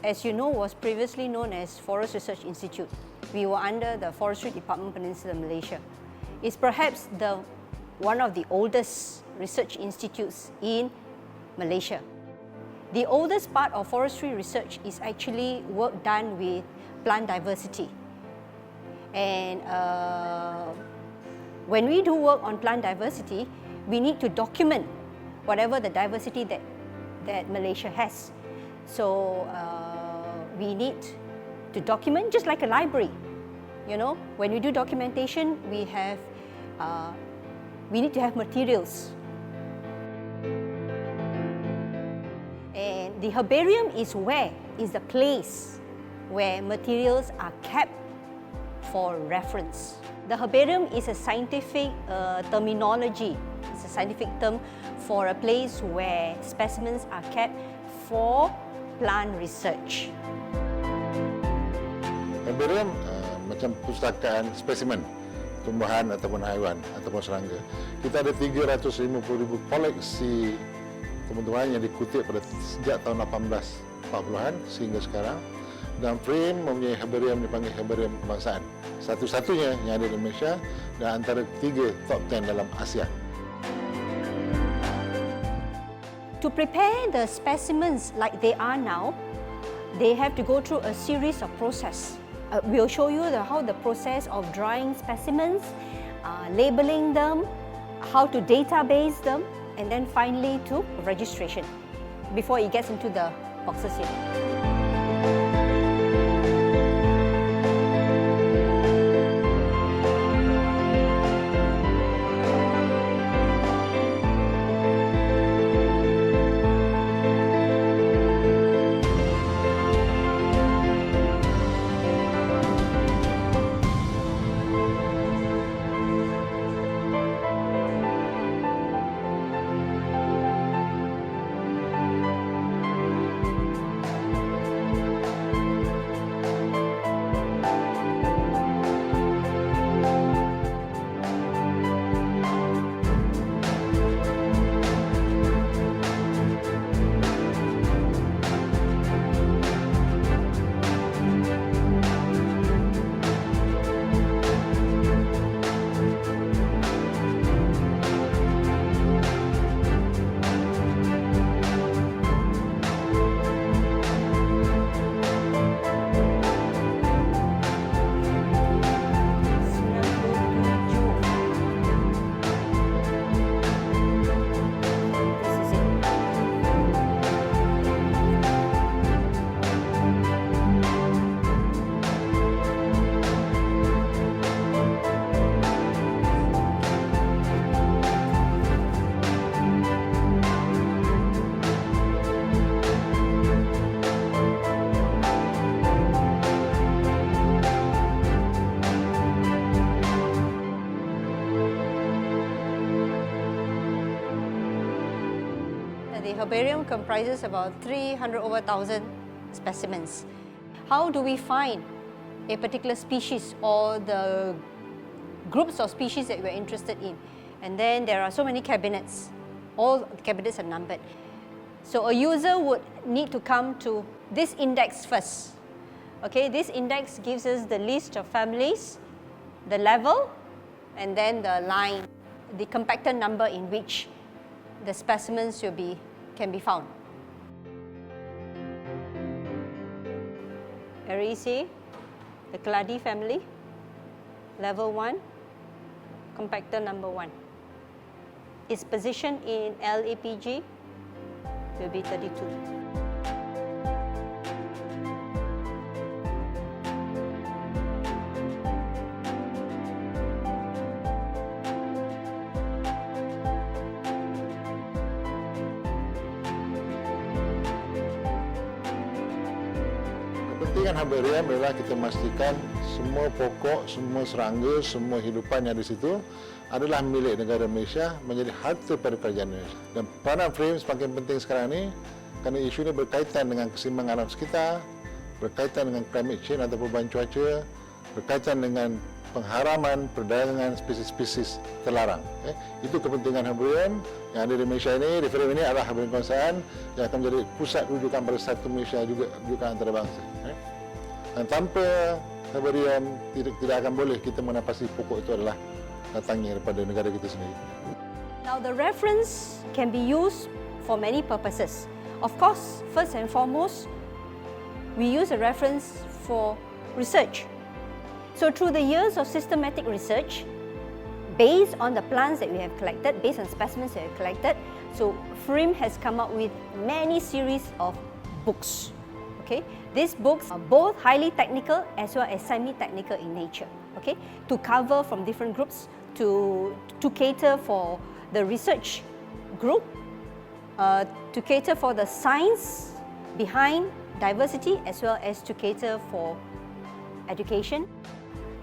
as you know, was previously known as Forest Research Institute. We were under the Forestry Department Peninsula Malaysia. It's perhaps one of the oldest research institutes in Malaysia. The oldest part of forestry research is actually work done with plant diversity. And when we do work on plant diversity, we need to document whatever the diversity that Malaysia has. So we need to document just like a library. You know, when we do documentation, we need to have materials. And the herbarium is the place where materials are kept for reference. The herbarium is a scientific terminology. It's a scientific term for a place where specimens are kept for plant research. Herbarium macam pustakaan spesimen tumbuhan ataupun haiwan ataupun serangga. Kita ada 350,000 koleksi tumbuhan yang dikutip sejak tahun 1840-an sehingga sekarang. Dan FRIM mempunyai herbarium dipanggil herbarium kebangsaan. Satu-satunya yang ada di Malaysia dan antara 3 top 10 dalam Asia. To prepare the specimens like they are now, they have to go through a series of process. We'll show you how the process of drying specimens, labeling them, how to database them, and then finally to registration before it gets into the boxes here. The herbarium comprises about 300,000 specimens. How do we find a particular species or the groups of species that we're interested in? And then there are so many cabinets. All the cabinets are numbered. So a user would need to come to this index first. Okay, this index gives us the list of families, the level, and then the line, the compacted number in which the specimens can be found. Araceae, the Cladi family, level 1, compactor number 1. Its position in LAPG will be 32. Kepentingan herbarium adalah kita memastikan semua pokok, semua serangga, semua hidupan yang ada di situ adalah milik negara Malaysia, menjadi harta pada kerajaan Malaysia. Dan peranan FRIM semakin penting sekarang ini kerana isu ini berkaitan dengan keseimbangan alam sekitar, berkaitan dengan climate change atau perubahan cuaca, berkaitan dengan pengharaman perdagangan spesies-spesies terlarang. Itu kepentingan herbarium yang ada di Malaysia ini. Di FRIM ini adalah herbarium kebangsaan yang akan menjadi pusat rujukan Bersatu Malaysia juga rujukan antarabangsa. Dan tanpa herbarium tidak akan boleh kita menapasi pokok itu adalah datangnya daripada negara kita sendiri. Now the reference can be used for many purposes. Of course, first and foremost, we use a reference for research. So through the years of systematic research, based on the plants that we have collected, based on specimens that we have collected, so FRIM has come up with many series of books. Okay, these books are both highly technical as well as semi-technical in nature. Okay, to cover from different groups to cater for the research group, to cater for the science behind diversity as well as to cater for education.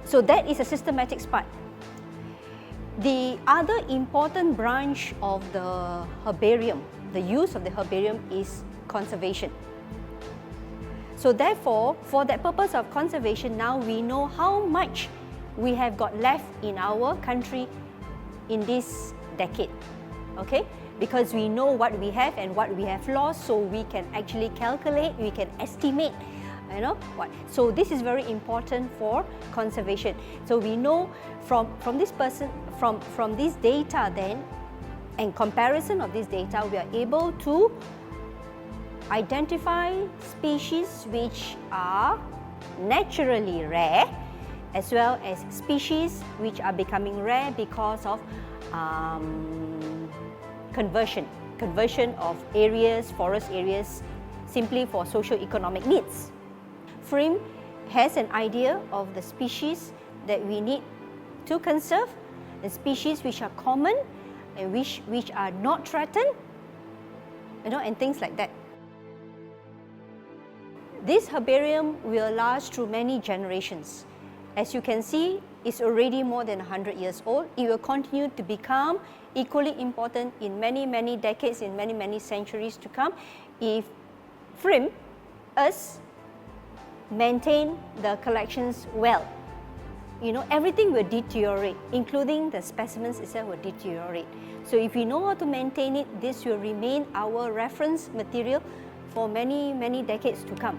So that is a systematic part. The other important branch of the herbarium, the use of the herbarium, is conservation. So therefore, for that purpose of conservation, now we know how much we have got left in our country in this decade. Okay? Because we know what we have and what we have lost, so we can actually calculate, we can estimate, you know, what. So this is very important for conservation. So we know from this data then, and comparison of this data, we are able to identify species which are naturally rare, as well as species which are becoming rare because of conversion of areas, forest areas, simply for socio-economic needs. FRIM has an idea of the species that we need to conserve, the species which are common and which are not threatened, you know, and things like that. This herbarium will last through many generations. As you can see, it's already more than 100 years old. It will continue to become equally important in many, many decades, in many, many centuries to come, if FRIM, us, maintain the collections well. You know, everything will deteriorate, including the specimens itself will deteriorate. So if we know how to maintain it, this will remain our reference material for many, many decades to come.